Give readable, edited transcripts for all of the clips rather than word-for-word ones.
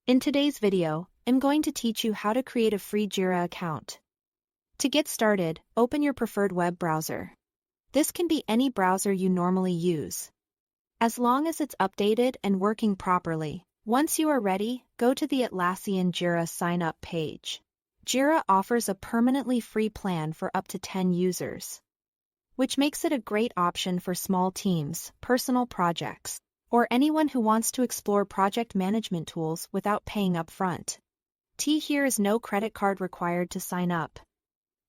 In today's video, I'm going to teach you how to create a free Jira account. To get started, open your preferred web browser. This can be any browser you normally use. As long as it's updated and working properly, once you are ready, go to the Atlassian Jira sign-up page. Jira offers a permanently free plan for up to 10 users, which makes it a great option for small teams, personal projects, or anyone who wants to explore project management tools without paying upfront. Here is no credit card required to sign up.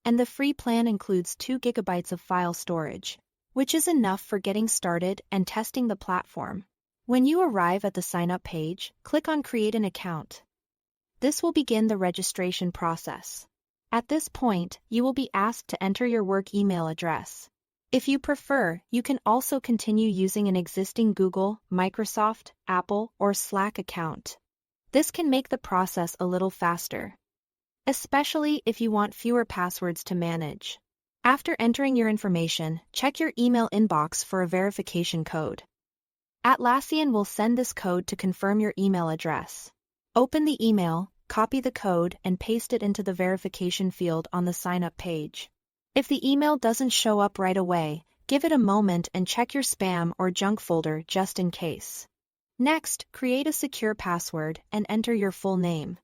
And the free plan includes 2 GB of file storage, which is enough for getting started and testing the platform. When you arrive at the sign-up page, click on Create an Account. This will begin the registration process. At this point, you will be asked to enter your work email address. If you prefer, you can also continue using an existing Google, Microsoft, Apple, or Slack account. This can make the process a little faster, especially if you want fewer passwords to manage. After entering your information, check your email inbox for a verification code. Atlassian will send this code to confirm your email address. Open the email, copy the code, and paste it into the verification field on the sign-up page. If the email doesn't show up right away, give it a moment and check your spam or junk folder just in case. Next, create a secure password and enter your full name.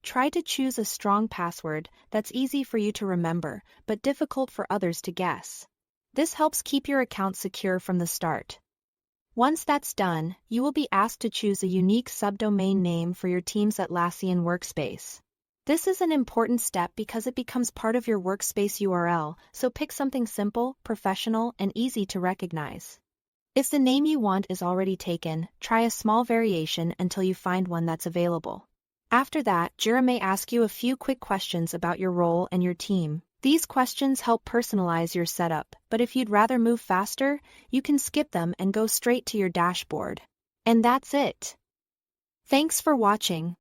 Try to choose a strong password that's easy for you to remember but difficult for others to guess. This helps keep your account secure from the start. Once that's done, you will be asked to choose a unique subdomain name for your team's Atlassian workspace. This is an important step because it becomes part of your workspace URL, so pick something simple, professional, and easy to recognize. If the name you want is already taken, try a small variation until you find one that's available. After that, Jira may ask you a few quick questions about your role and your team. These questions help personalize your setup, but if you'd rather move faster, you can skip them and go straight to your dashboard. And that's it. Thanks for watching.